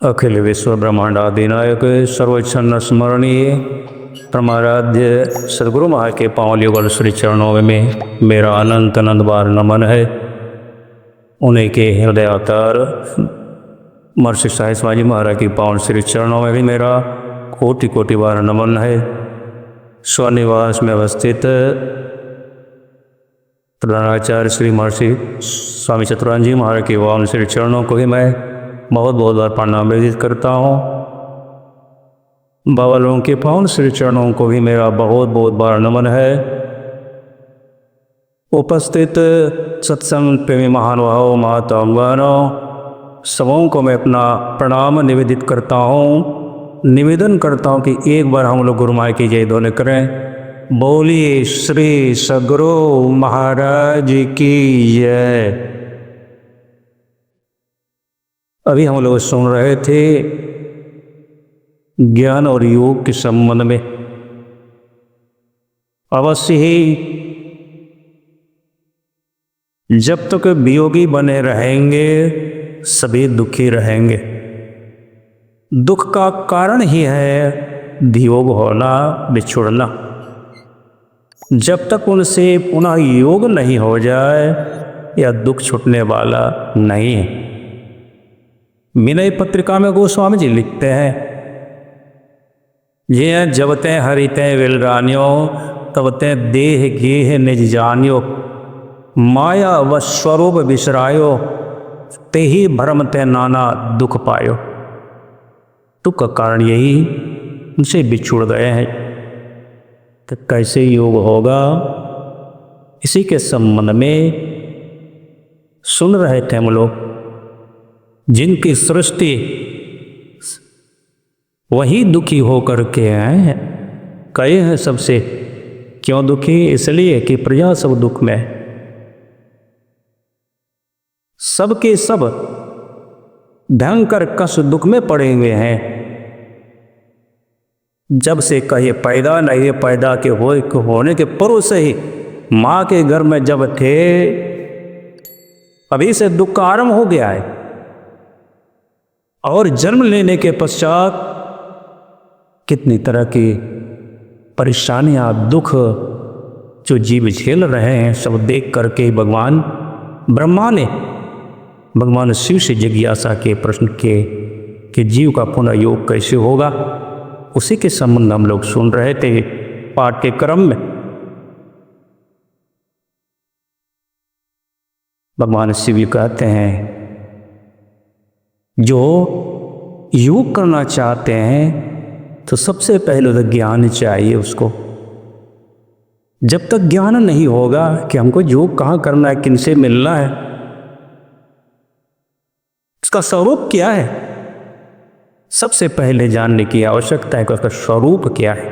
अखिल विश्व ब्रह्मांडाधिनायक सर्वोच्छन्न स्मरणीय परमाराध्य सदगुरु महाराज के पावन युगल श्री चरणों में मेरा अनंत अनंत बार नमन है। उन्हीं के हृदय अवतार महर्षि साईं स्वामी महाराज की पावन श्री चरणों में भी मेरा कोटि कोटि बार नमन है। स्वनिवास में अवस्थित प्रधानाचार्य श्री महर्षि स्वामी चतुरानंद जी महाराज के पावन श्री चरणों को भी मैं बहुत बहुत बार प्रणाम विदित करता हूँ। बाबा लोगों के पावन श्री चरणों को भी मेरा बहुत बहुत बार नमन है। उपस्थित सत्संग प्रेमी महानुभाव माता बहनों सबों को मैं अपना प्रणाम निवेदित करता हूँ। निवेदन करता हूँ कि एक बार हम लोग गुरु माई की जय ध्वनि करें। बोलिए श्री सदगुरु महाराज की जय। अभी हम लोग सुन रहे थे ज्ञान और योग के संबंध में। अवश्य ही जब तक वियोगी बने रहेंगे सभी दुखी रहेंगे। दुख का कारण ही है वियोग होना, बिछुड़ना। जब तक उनसे पुनः योग नहीं हो जाए या दुख छूटने वाला नहीं है। विनय पत्रिका में गोस्वामी जी लिखते हैं, ये जब ते हरिते विलरान्यो तब ते देह गेह निज जान्यो, माया व स्वरूप बिसरायो ते ही भ्रम ते नाना दुख पायो। दुख का कारण यही उनसे बिछुड़ गए हैं। तो कैसे योग होगा, इसी के संबंध में सुन रहे थे हम लोग। जिनकी सृष्टि वही दुखी होकर के आए हैं। कहे हैं सबसे क्यों दुखी, इसलिए कि प्रजा सब दुख में। सबके सब भयंकर कष्ट दुख में पड़े हुए हैं। जब से कहे पैदा नहीं, पैदा के होने के पूर्व से ही माँ के घर में जब थे अभी से दुख का आरंभ हो गया है। और जन्म लेने के पश्चात कितनी तरह की परेशानियां, दुख जो जीव झेल रहे हैं सब देख करके भगवान ब्रह्मा ने भगवान शिव से जिज्ञासा के प्रश्न किए कि जीव का पुनः योग कैसे होगा। उसी के संबंध हम लोग सुन रहे थे पाठ के क्रम में। भगवान शिव कहते हैं जो योग करना चाहते हैं तो सबसे पहले तो ज्ञान चाहिए उसको। जब तक ज्ञान नहीं होगा कि हमको योग कहाँ करना है, किनसे मिलना है, उसका स्वरूप क्या है, सबसे पहले जानने की आवश्यकता है कि उसका स्वरूप क्या है।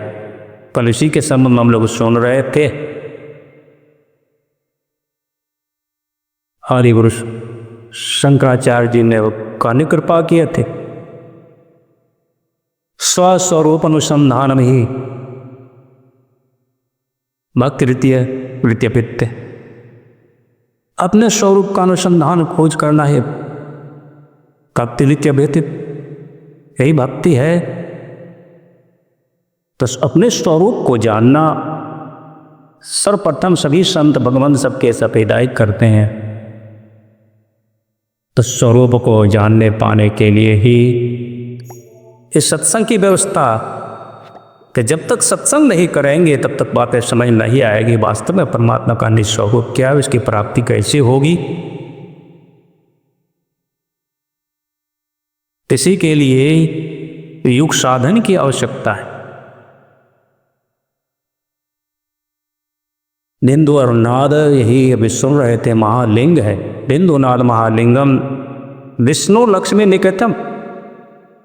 कल इसी के संबंध में हम लोग सुन रहे थे। आदि पुरुष शंकराचार्य जी ने कानी कृपा किए थे। स्वस्वरूप अनुसंधान में ही भक्ति वृत्ति पित्त, अपने स्वरूप का अनुसंधान खोज करना है। भक्ति वृत्ति व्यतीत यही भक्ति है। तो अपने स्वरूप को जानना सर्वप्रथम सभी संत भगवान सबके सब हिदायत करते हैं। तो स्वरूप को जानने पाने के लिए ही इस सत्संग की व्यवस्था कि जब तक सत्संग नहीं करेंगे तब तक बातें समझ नहीं आएगी। वास्तव में परमात्मा का निस्वरूप क्या है, उसकी प्राप्ति कैसे होगी। इसी के लिए योग साधन की आवश्यकता है। बिंदु और नाद यही अभी सुन रहे थे महालिंग है। बिंदु नाद महालिंगम विष्णु लक्ष्मी निकेतम,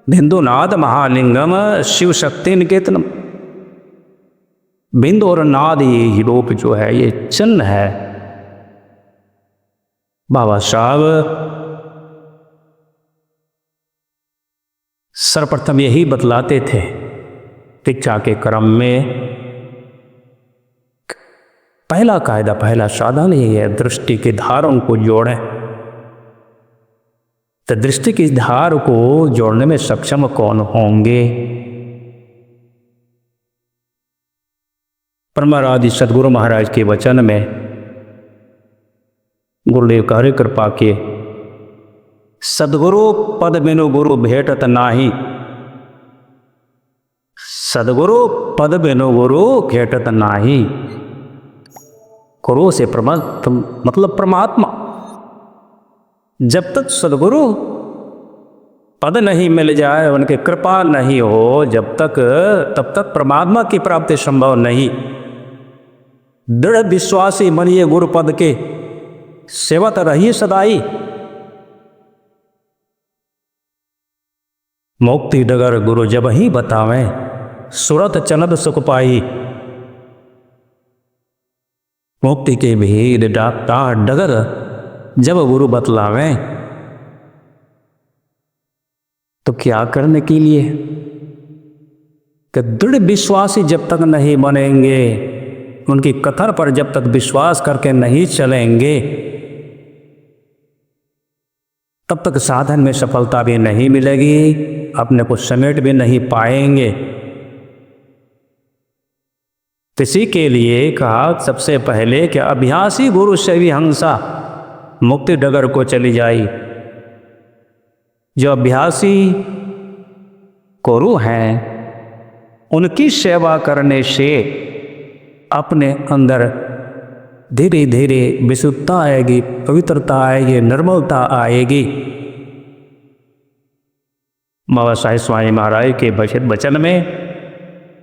बिंदु नाद महालिंगम शिव शक्ति निकेतनम। बिंदु और नाद ये रूप जो है ये चिन्ह है। बाबा साहब सर्वप्रथम यही बतलाते थे शिक्षा के क्रम में। पहला कायदा, पहला साधन यही है, दृष्टि के धारों को जोड़ें। तो दृष्टि की धार को जोड़ने में सक्षम कौन होंगे? परमाराध्य सदगुरु महाराज के वचन में गुरुदेव कार्य कृपा किए, सदगुरु पद बिनु गुरु भेटत नाही, सदगुरु पद बिनु गुरु भेटत नाही। गुरु से मतलब परमात्मा। जब तक सदगुरु पद नहीं मिल जाए, उनकी कृपा नहीं हो जब तक, तब तक परमात्मा की प्राप्ति संभव नहीं। दृढ़ विश्वासी बनिए गुरु पद के, सेवत रहिए सदाई। मुक्ति डगर गुरु जब ही बतावें, सुरत चनद सुख पाई। मुक्ति के भेद डाटा डगर जब गुरु बतलावें, तो क्या करने के लिए? कि दृढ़ विश्वासी जब तक नहीं बनेंगे, उनकी कथन पर जब तक विश्वास करके नहीं चलेंगे, तब तक साधन में सफलता भी नहीं मिलेगी, अपने को समेट भी नहीं पाएंगे। इसी के लिए कहा सबसे पहले कि अभ्यासी गुरु से भी हंसा मुक्ति डगर को चली जाई। जो अभ्यासी गुरु हैं, उनकी सेवा करने से अपने अंदर धीरे धीरे विशुद्धता आएगी, पवित्रता आएगी, निर्मलता आएगी। बाबा साहेब स्वामी महाराज के वचन में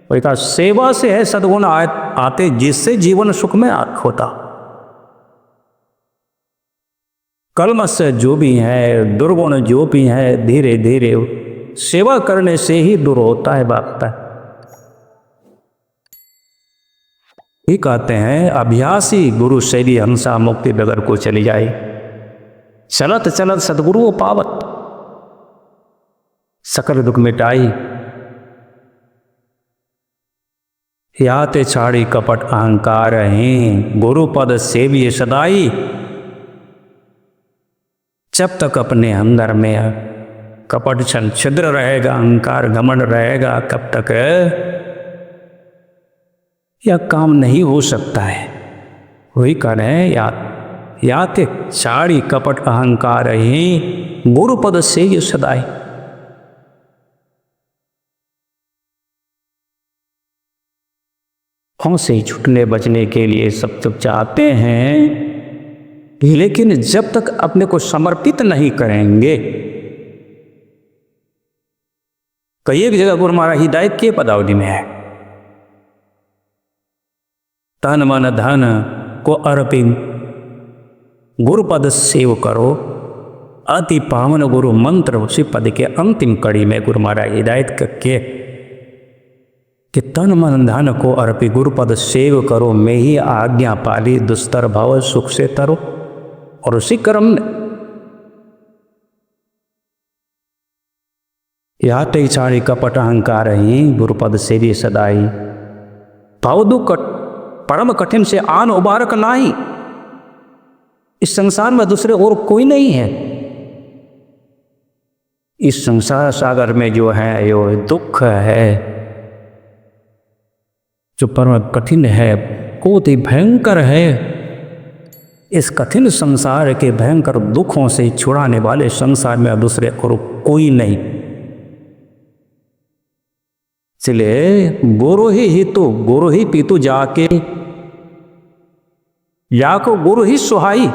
वही कहा, सेवा से है सद्गुण आते, जिससे जीवन सुख में होता। कलमश से जो भी है, दुर्गुण जो भी है, धीरे धीरे सेवा करने से ही दूर होता है, भागता है। ये कहते हैं अभ्यासी गुरु शैली हंसा मुक्ति डगर को चली जाए। चलत चलत सदगुरु पावत, सकल दुख मिटाई। याते छाड़ी कपट अहंकार हैं, गुरु पद सेविये सदाई। जब तक अपने अंदर में कपट छल छिद्र रहेगा, अहंकार घमंड रहेगा, कब तक यह काम नहीं हो सकता है। वही कह रहे हैं, याते छाड़ी कपट अहंकार हैं, गुरु पद सेविये सदाई। से छूटने बचने के लिए सब तो चाहते हैं, लेकिन जब तक अपने को समर्पित नहीं करेंगे। कई एक जगह गुरु महाराज हिदायत के पदावली में है, तन मन धन को अर्पित गुरु पद सेव करो, अति पावन गुरु मंत्र। उसी पद के अंतिम कड़ी में गुरु महाराज हिदायत करके कि तन मन धन को अर्पि गुरु पद सेव करो, मैं ही आज्ञा पाली, दुस्तर भव सुख से तरो। और उसी क्रम में याते छाड़ी कपट अहंकार ही, गुरु पद सेवी सदाई। भाव दुख परम कठिन से आन उबारक नाही, इस संसार में दूसरे और कोई नहीं है। इस संसार सागर में जो है यो दुख है, जो परम कठिन है, बहुत ही भयंकर है। इस कठिन संसार के भयंकर दुखों से छुड़ाने वाले संसार में दूसरे और कोई नहीं। इसलिए गुरु ही हितु, गुरु ही पीतु जाके, याको गुरु ही सुहाई,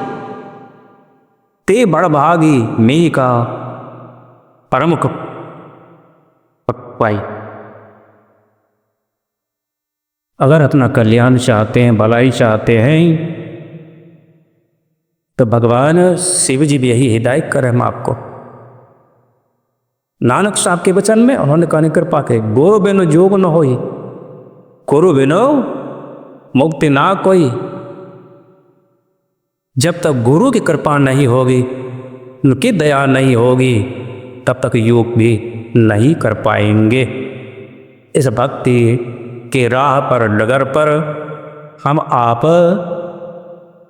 ते बड़ भागी मैं का परम पाई। अगर अपना कल्याण चाहते हैं, भलाई चाहते हैं, तो भगवान शिव जी भी यही हिदायत करें हम आपको। नानक साहब के वचन में उन्होंने कहने कृपा के, गुरु बिनु जोग न होई, गुरु बिनु मुक्ति ना कोई। जब तक गुरु की कृपा नहीं होगी, उनकी दया नहीं होगी, तब तक योग भी नहीं कर पाएंगे। इस भक्ति के राह पर, डगर पर हम आप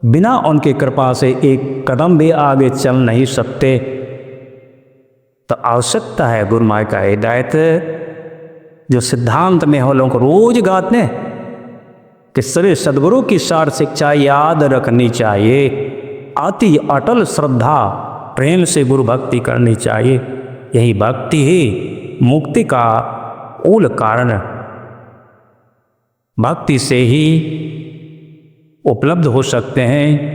बिना उनकी कृपा से एक कदम भी आगे चल नहीं सकते। तो आवश्यकता है गुरु माँ का हिदायत जो सिद्धांत में हम लोगों को रोज गाते हैं कि श्री सद्गुरु की सार शिक्षा याद रखनी चाहिए, अति अटल श्रद्धा प्रेम से गुरु भक्ति करनी चाहिए। यही भक्ति ही मुक्ति का मूल कारण है, भक्ति से ही उपलब्ध हो सकते हैं।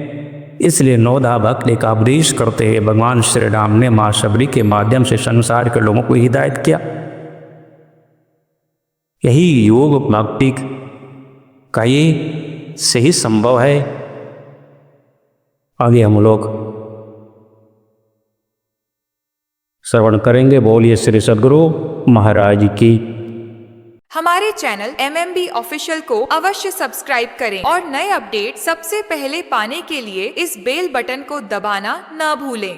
इसलिए नवधा भक्ति का उपदेश करते हुए भगवान श्री राम ने माँ शबरी के माध्यम से संसार के लोगों को हिदायत किया। यही योग भक्ति का ये सही संभव है। आगे हम लोग श्रवण करेंगे। बोलिए श्री सद्गुरु महाराज की। हमारे चैनल MMB ऑफिशियल को अवश्य सब्सक्राइब करें और नए अपडेट सबसे पहले पाने के लिए इस बेल बटन को दबाना न भूलें।